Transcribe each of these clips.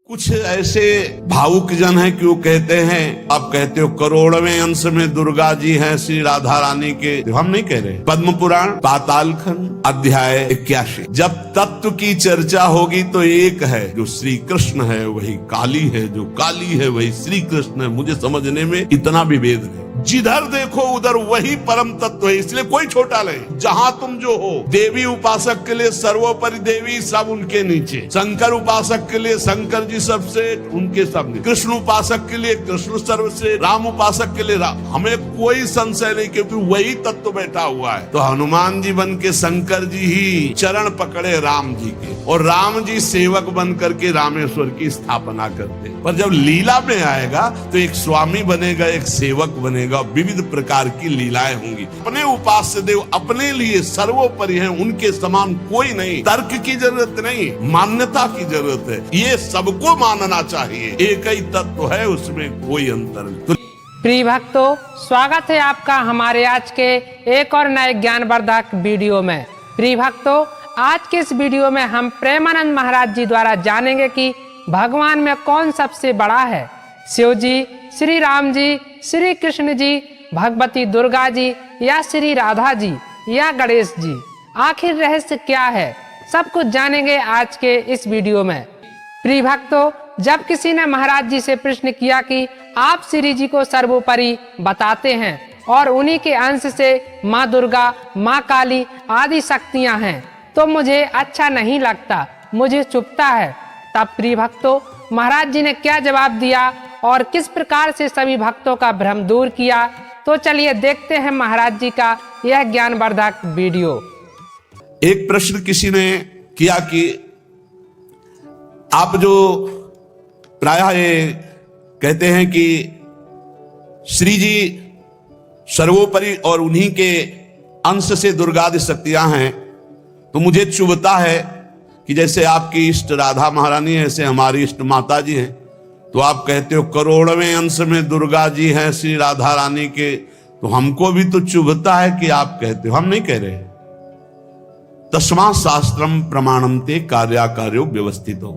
कुछ ऐसे भावुक जन हैं कि वो कहते हैं, आप कहते हो करोड़वें अंश में दुर्गा जी हैं श्री राधा रानी के। हम नहीं कह रहे। पद्म पुराण पाताल खंड अध्याय 81। जब तत्व की चर्चा होगी तो एक है, जो श्री कृष्ण है वही काली है, जो काली है वही श्री कृष्ण है। मुझे समझने में इतना भी भेद नहीं। जिधर देखो उधर वही परम तत्व है, इसलिए कोई छोटा नहीं। जहां तुम जो हो, देवी उपासक के लिए सर्वोपरि देवी, सब उनके नीचे। शंकर उपासक के लिए शंकर जी सबसे, उनके सब नीचे। कृष्ण उपासक के लिए कृष्ण सर्वश्रेष्ठ, राम उपासक के लिए राम। हमें कोई संशय नहीं, क्योंकि वही तत्व बैठा हुआ है। तो हनुमान जी बन के शंकर जी ही चरण पकड़े राम जी के, और राम जी सेवक बन करके रामेश्वर की स्थापना करते। पर जब लीला में आएगा तो एक स्वामी बनेगा, एक सेवक बनेगा, विविध प्रकार की लीलाएं होंगी। अपने उपास्य देव अपने लिए सर्वोपरि हैं, उनके समान कोई नहीं। तर्क की जरूरत नहीं, मान्यता की जरूरत है। ये सबको मानना चाहिए, एक ही तत्व है, उसमें कोई अंतर नहीं। प्रिय भक्तों, स्वागत है आपका हमारे आज के एक और नए ज्ञानवर्धक वीडियो में। प्रिय भक्तों, आज के इस वीडियो में हम प्रेमानंद महाराज जी द्वारा जानेंगे कि भगवान में कौन सबसे बड़ा है, शिव जी, श्री राम जी, श्री कृष्ण जी, भगवती दुर्गा जी, या श्री राधा जी, या गणेश जी। आखिर रहस्य क्या है, सब कुछ जानेंगे आज के इस वीडियो में। प्रिय भक्तों, जब किसी ने महाराज जी से प्रश्न किया कि आप श्री जी को सर्वोपरि बताते हैं और उन्हीं के अंश से माँ दुर्गा, माँ काली आदि शक्तियाँ हैं, तो मुझे अच्छा नहीं लगता, मुझे चुभता है। तब प्रिय भक्तों, महाराज जी ने क्या जवाब दिया और किस प्रकार से सभी भक्तों का भ्रम दूर किया, तो चलिए देखते हैं महाराज जी का यह ज्ञानवर्धक वीडियो। एक प्रश्न किसी ने किया कि आप जो प्रायः ये कहते हैं कि श्री जी सर्वोपरि और उन्हीं के अंश से दुर्गादि शक्तियां हैं, तो मुझे चुभता है कि जैसे आपकी इष्ट राधा महारानी है, ऐसे हमारी इष्ट माता जी हैं। तो आप कहते हो करोड़वें अंश में दुर्गा जी हैं श्री राधा रानी के, तो हमको भी तो चुभता है कि आप कहते हो। हम नहीं कह रहे। तस्मा शास्त्रम प्रमाणमते कार्याकार्यो व्यवस्थित हो।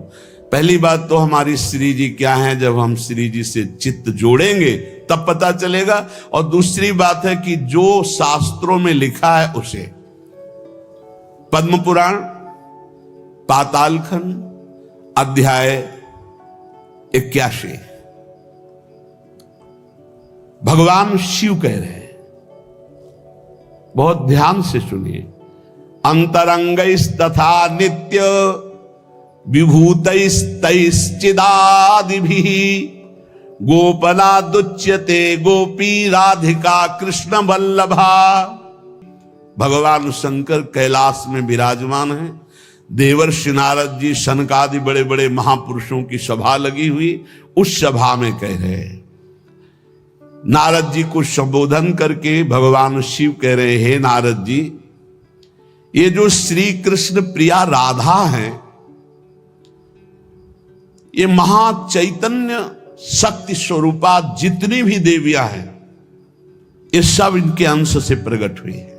पहली बात तो हमारी श्री जी क्या है, जब हम श्री जी से चित्त जोड़ेंगे तब पता चलेगा। और दूसरी बात है कि जो शास्त्रों में लिखा है उसे, पद्म पुराण पाताल खंड अध्याय 81, भगवान शिव कह रहे हैं, बहुत ध्यान से सुनिए। अंतरंगैस्तथा नित्य विभूतैस्तैश्चिदादिभिः गोपनादुच्यते गोपी राधिका कृष्ण वल्लभा। भगवान शंकर कैलाश में विराजमान है। देवर्षि नारद जी, सनकादि बड़े बड़े महापुरुषों की सभा लगी हुई, उस सभा में कह रहे हैं। नारद जी को संबोधन करके भगवान शिव कह रहे हैं, हे नारद जी, ये जो श्री कृष्ण प्रिया राधा है, ये महाचैतन्य शक्ति स्वरूपा जितनी भी देवियां हैं, ये सब इनके अंश से प्रकट हुई है।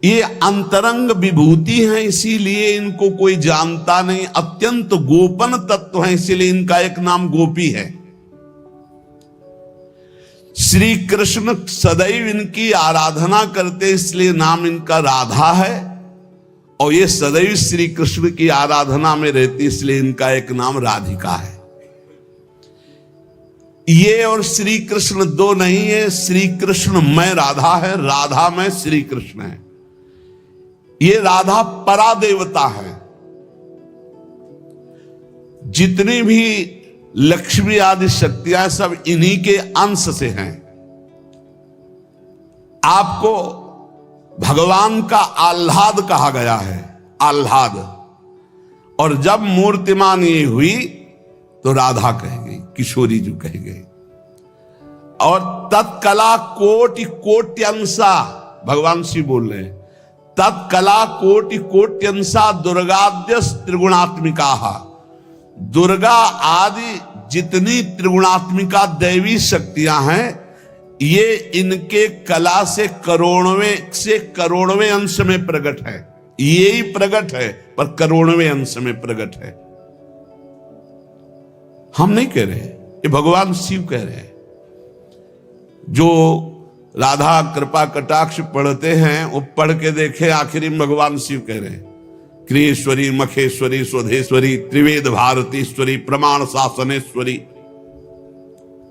ये अंतरंग विभूति हैं, इसीलिए इनको कोई जानता नहीं। अत्यंत गोपन तत्व हैं, इसीलिए इनका एक नाम गोपी है। श्री कृष्ण सदैव इनकी आराधना करते, इसलिए नाम इनका राधा है। और ये सदैव श्री कृष्ण की आराधना में रहती, इसलिए इनका एक नाम राधिका है। ये और श्री कृष्ण दो नहीं है। श्री कृष्ण में राधा है, राधा में श्री कृष्ण है। ये राधा परा देवता है। जितनी भी लक्ष्मी आदि शक्तियां सब इन्हीं के अंश से हैं। आपको भगवान का आह्लाद कहा गया है, आह्लाद। और जब मूर्तिमान ये हुई तो राधा कह गई, किशोरी जी कह गई। और तत्कला कोटि कोट्यंसा, भगवान शिव बोल रहे हैं, तत्कला कोटि कोट्यंसा दुर्गाद्य त्रिगुणात्मिका। दुर्गा आदि जितनी त्रिगुणात्मिका दैवी शक्तियां हैं, ये इनके कला से करोड़वें अंश में प्रकट है। यही प्रकट है, पर करोड़वें अंश में प्रकट है। हम नहीं कह रहे, ये भगवान शिव कह रहे हैं। जो राधा कृपा कटाक्ष पढ़ते हैं वो पढ़ के देखे, आखिरी में भगवान शिव कह रहे हैं, क्रियेश्वरी मखेश्वरी स्वधेश्वरी त्रिवेद भारतीश्वरी प्रमाण शासनेश्वरी।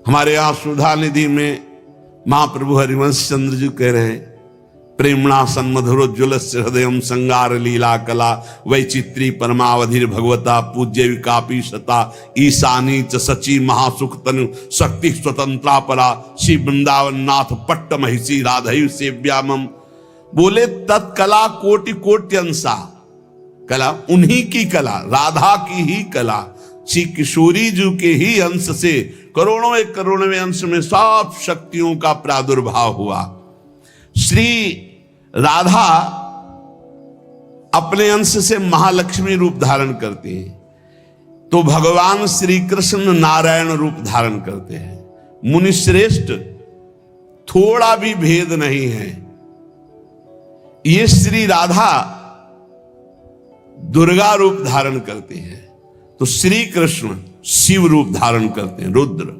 हमारे यहां सुधा निधि में महाप्रभु हरिवंश चंद्र जी कह रहे हैं, प्रेमणा सन्मधुरोज्वल हृदय संगार लीला कला वैचित्री परमावधिर भगवता पूज्य विकापी शता ईशानी च सची महासुख तनु शक्ति स्वतंत्रा परा श्री वृंदावन नाथ पट्ट महिषी राधयु सेव्यामम। बोले तत्कला कोटि कोट्यंसा, कला उन्हीं की कला, राधा की ही कला, श्री किशोरी जी के ही अंश से करोड़ों एक करोड़वें अंश में सब शक्तियों का प्रादुर्भाव हुआ। श्री राधा अपने अंश से महालक्ष्मी रूप धारण करती हैं, तो भगवान श्री कृष्ण नारायण रूप धारण करते हैं। मुनिश्रेष्ठ थोड़ा भी भेद नहीं है। ये श्री राधा दुर्गा रूप धारण करती है, तो श्री कृष्ण शिव रूप धारण करते हैं, रुद्र।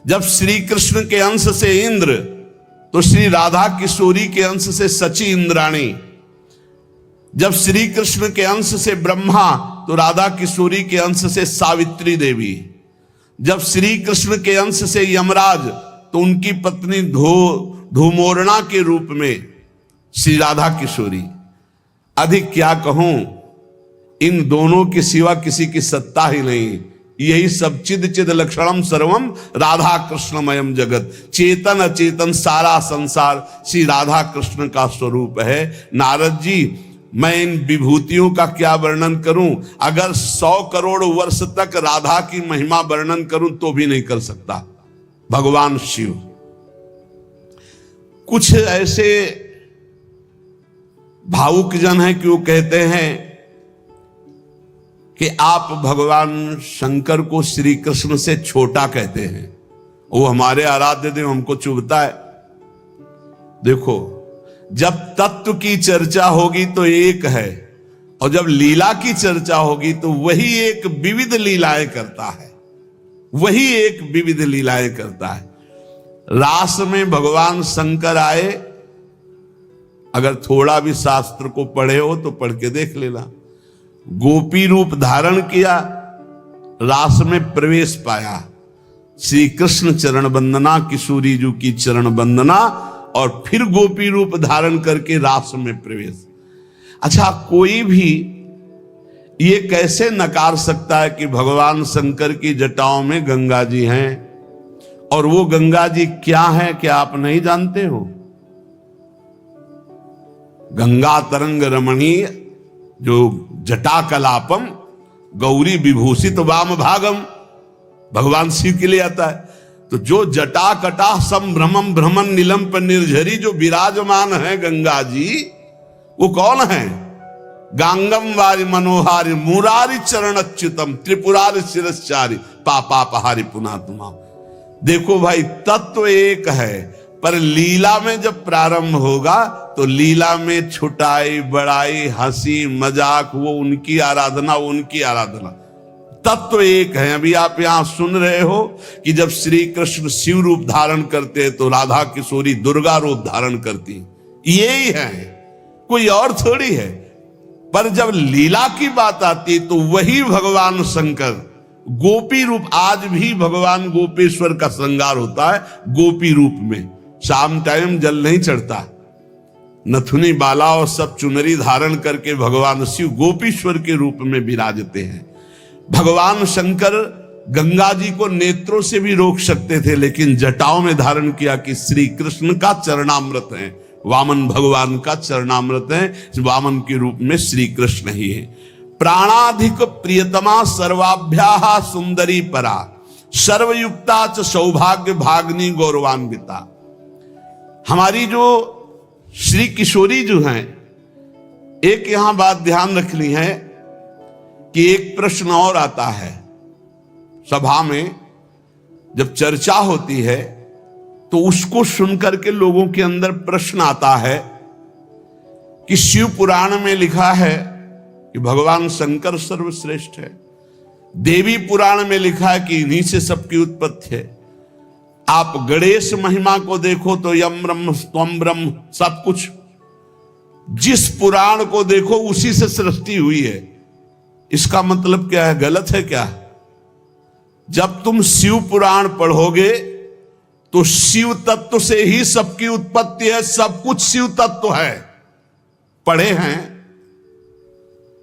जब श्री कृष्ण के अंश से इंद्र, तो श्री राधा किशोरी के अंश से सची इंद्राणी। जब श्री कृष्ण के अंश से ब्रह्मा, तो राधा किशोरी के अंश से सावित्री देवी। जब श्री कृष्ण के अंश से यमराज, तो उनकी पत्नी धूमोरणा के रूप में श्री राधा किशोरी। अधिक क्या कहूं, इन दोनों के सिवा किसी की सत्ता ही नहीं। यही सब चिद चिद लक्षणम सर्वम राधा कृष्णमयम जगत। चेतन अचेतन सारा संसार श्री राधा कृष्ण का स्वरूप है। नारद जी, मैं इन विभूतियों का क्या वर्णन करूं? अगर 100 करोड़ वर्ष तक राधा की महिमा वर्णन करूं तो भी नहीं कर सकता। भगवान शिव कुछ ऐसे भावुक जन हैं कि वो कहते हैं कि आप भगवान शंकर को श्री कृष्ण से छोटा कहते हैं, वो हमारे आराध्य देव, हमको चुभता है। देखो, जब तत्व की चर्चा होगी तो एक है, और जब लीला की चर्चा होगी तो वही एक विविध लीलाएं करता है, वही एक विविध लीलाएं करता है। रास में भगवान शंकर आए, अगर थोड़ा भी शास्त्र को पढ़े हो तो पढ़ के देख लेना। गोपी रूप धारण किया, रास में प्रवेश पाया, श्री कृष्ण चरण वंदना, किशोरी जी की चरण वंदना, और फिर गोपी रूप धारण करके रास में प्रवेश। अच्छा, कोई भी ये कैसे नकार सकता है कि भगवान शंकर की जटाओं में गंगा जी हैं, और वो गंगा जी क्या है, क्या आप नहीं जानते हो? गंगा तरंग रमणीय जो जटा कलापम गौरी विभूषित वाम भागम, भगवान शिव के लिए आता है। तो जो जटा कटा संभ्रमम भ्रमण नीलम पर निर्झरी जो विराजमान है गंगा जी, वो कौन है? गांगम वारि मनोहारि मुरारी चरण अच्युतम त्रिपुरारि शिरश्चारी पापापहारी पुना तुमा। देखो भाई, तत्व एक है, पर लीला में जब प्रारंभ होगा तो लीला में छुटाई बड़ाई हंसी मजाक, वो उनकी आराधना, वो उनकी आराधना। तत्व एक है। अभी आप यहां सुन रहे हो कि जब श्री कृष्ण शिव रूप धारण करते तो राधा किशोरी दुर्गा रूप धारण करती, यही है, कोई और थोड़ी है। पर जब लीला की बात आती तो वही भगवान शंकर गोपी रूप, आज भी भगवान गोपेश्वर का श्रृंगार होता है गोपी रूप में। शाम टाइम जल नहीं चढ़ता, नथुनी बाला और सब चुनरी धारण करके भगवान शिव गोपीश्वर के रूप में विराजते हैं। भगवान शंकर गंगा जी को नेत्रों से भी रोक सकते थे, लेकिन जटाओं में धारण किया कि श्री कृष्ण का चरणामृत है, वामन भगवान का चरणामृत है, वामन के रूप में श्री कृष्ण ही है। प्राणाधिक प्रियतमा सर्वाभ्याः सुंदरी परा सर्वयुक्ता च सौभाग्य भाग्नि गौरवान्विता। हमारी जो श्री किशोरी जो हैं, एक यहां बात ध्यान रखनी है कि एक प्रश्न और आता है सभा में, जब चर्चा होती है तो उसको सुनकर के लोगों के अंदर प्रश्न आता है कि शिव पुराण में लिखा है कि भगवान शंकर सर्वश्रेष्ठ है, देवी पुराण में लिखा है कि इन्हीं से सबकी उत्पत्ति है। आप गणेश महिमा को देखो तो यम ब्रह्म त्वम ब्रह्म सब कुछ, जिस पुराण को देखो उसी से सृष्टि हुई है। इसका मतलब क्या है? गलत है क्या? जब तुम शिव पुराण पढ़ोगे तो शिव तत्व से ही सबकी उत्पत्ति है, सब कुछ शिव तत्व है। पढ़े हैं,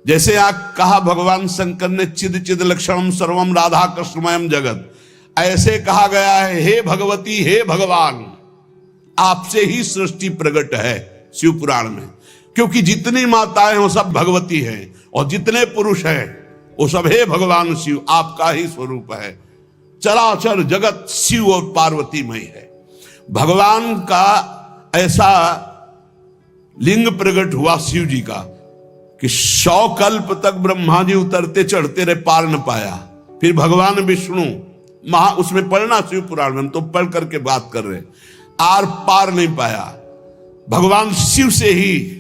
जैसे आप कहा भगवान शंकर ने चिद चिद लक्षणम सर्वम राधा कृष्णमयम जगत, ऐसे कहा गया है हे भगवती हे भगवान, आपसे ही सृष्टि प्रकट है शिव पुराण में। क्योंकि जितनी माताएं हो सब भगवती हैं और जितने पुरुष हैं वो सब हे भगवान शिव, आपका ही स्वरूप है। चराचर जगत शिव और पार्वतीमय है। भगवान का ऐसा लिंग प्रकट हुआ शिव जी का कि 100 कल्प तक ब्रह्मा जी उतरते चढ़ते रहे, पार न पाया। फिर भगवान विष्णु उसमें पढ़ना शिव पुराण में, हम तो पढ़ करके बात कर रहे, आर पार नहीं पाया। भगवान शिव से ही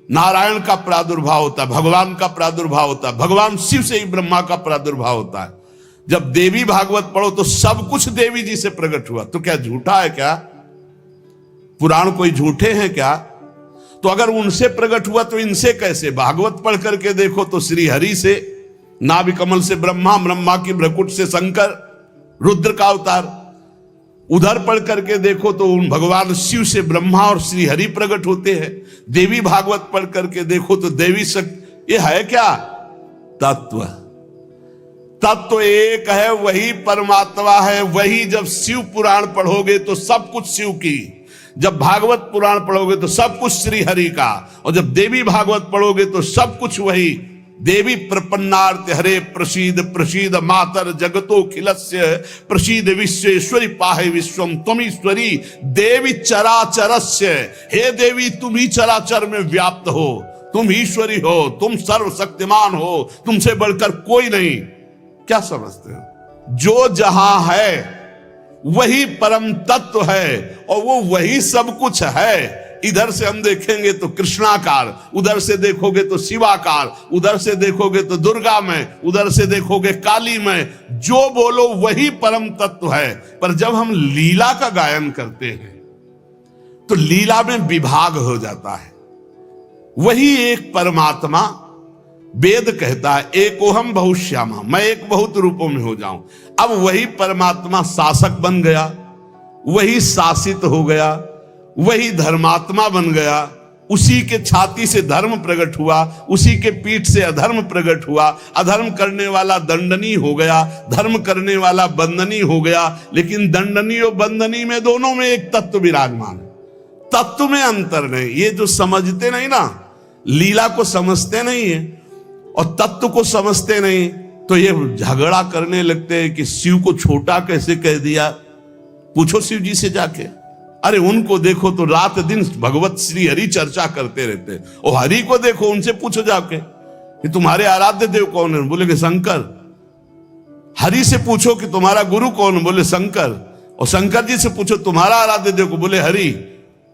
नारायण का प्रादुर्भाव होता है, भगवान का प्रादुर्भाव होता है, भगवान शिव से ही ब्रह्मा का प्रादुर्भाव होता है। जब देवी भागवत पढ़ो तो सब कुछ देवी जी से प्रकट हुआ। तो क्या झूठा है क्या? पुराण कोई झूठे हैं क्या? तो अगर उनसे प्रकट हुआ तो इनसे कैसे? भागवत पढ़ करके देखो तो श्री हरि से, नाभि कमल से ब्रह्मा, ब्रह्मा की भ्रकुट से शंकर, रुद्र का अवतार। उधर पढ़ करके देखो तो उन भगवान शिव से ब्रह्मा और श्री हरि प्रकट होते हैं। देवी भागवत पढ़ करके देखो तो देवी शक्ति। ये है क्या? तत्व। तत्व एक है, वही परमात्मा है। वही जब शिव पुराण पढ़ोगे तो सब कुछ शिव की, जब भागवत पुराण पढ़ोगे तो सब कुछ श्री हरि का, और जब देवी भागवत पढ़ोगे तो सब कुछ वही। देवी प्रपन्नार्थ हरे प्रसीद प्रसीद मातर जगतो खिलस्य प्रसीद विश्वेश्वरी पाहे विश्वम त्वमीश्वरी देवी चराचरस्य। हे देवी, तुम ही चराचर में व्याप्त हो, तुम ईश्वरी हो, तुम सर्वशक्तिमान हो, तुमसे बढ़कर कोई नहीं। क्या समझते हो? जो जहां है वही परम तत्व है और वो वही सब कुछ है। इधर से हम देखेंगे तो कृष्णाकार, उधर से देखोगे तो शिवाकार, उधर से देखोगे तो दुर्गा में, उधर से देखोगे काली में। जो बोलो वही परम तत्व है। पर जब हम लीला का गायन करते हैं तो लीला में विभाग हो जाता है। वही एक परमात्मा, वेद कहता है एकोहम बहुश्यामा, मैं एक बहुत रूपों में हो जाऊं। अब वही परमात्मा शासक बन गया, वही शासित हो गया, वही धर्मात्मा बन गया। उसी के छाती से धर्म प्रकट हुआ, उसी के पीठ से अधर्म प्रकट हुआ। अधर्म करने वाला दंडनीय हो गया, धर्म करने वाला बंदनीय हो गया। लेकिन दंडनीय और बंदनीय में दोनों में एक तत्व विराजमान है, तत्व में अंतर नहीं। ये जो समझते नहीं ना, लीला को समझते नहीं है और तत्व को समझते नहीं, तो ये झगड़ा करने लगते हैं कि शिव को छोटा कैसे कह दिया। पूछो शिव जी से जाके। अरे उनको देखो तो रात दिन भगवत श्री हरि चर्चा करते रहते, और हरि को देखो, उनसे पूछो जाके कि तुम्हारे आराध्य देव कौन है? बोले कि शंकर। हरि से पूछो कि तुम्हारा गुरु कौन? बोले शंकर। और शंकर जी से पूछो तुम्हारा आराध्य देव को? बोले हरि।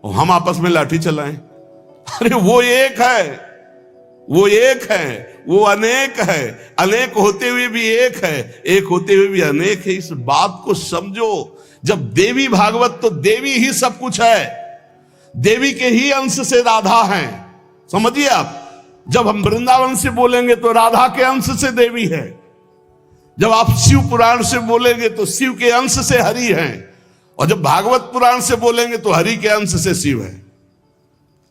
और हम आपस में लाठी चलाएं। अरे वो एक है, वो एक है, वो अनेक है। अनेक होते हुए भी एक है, एक होते हुए भी अनेक है। इस बात को समझो। जब देवी भागवत तो देवी ही सब कुछ है, देवी के ही अंश से राधा है। समझिए आप, जब हम वृंदावन से बोलेंगे तो राधा के अंश से देवी है। जब आप शिव पुराण से बोलेंगे तो शिव के अंश से हरि है, और जब भागवत पुराण से बोलेंगे तो हरि के अंश से शिव है।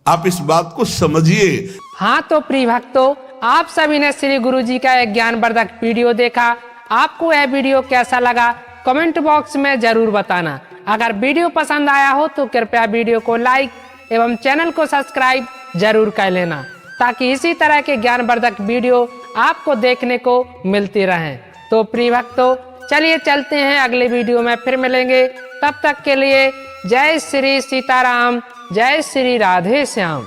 आप इस बात को समझिए। हाँ तो प्रिय भक्तों, आप सभी ने श्री गुरु जी का एक ज्ञानवर्धक वीडियो देखा। आपको यह वीडियो कैसा लगा कमेंट बॉक्स में जरूर बताना। अगर वीडियो पसंद आया हो तो कृपया वीडियो को लाइक एवं चैनल को सब्सक्राइब जरूर कर लेना, ताकि इसी तरह के ज्ञानवर्धक वीडियो आपको देखने को मिलती रहें। तो प्रिय भक्तों, चलिए चलते हैं, अगले वीडियो में फिर मिलेंगे। तब तक के लिए जय श्री सीताराम, जय श्री राधे श्याम।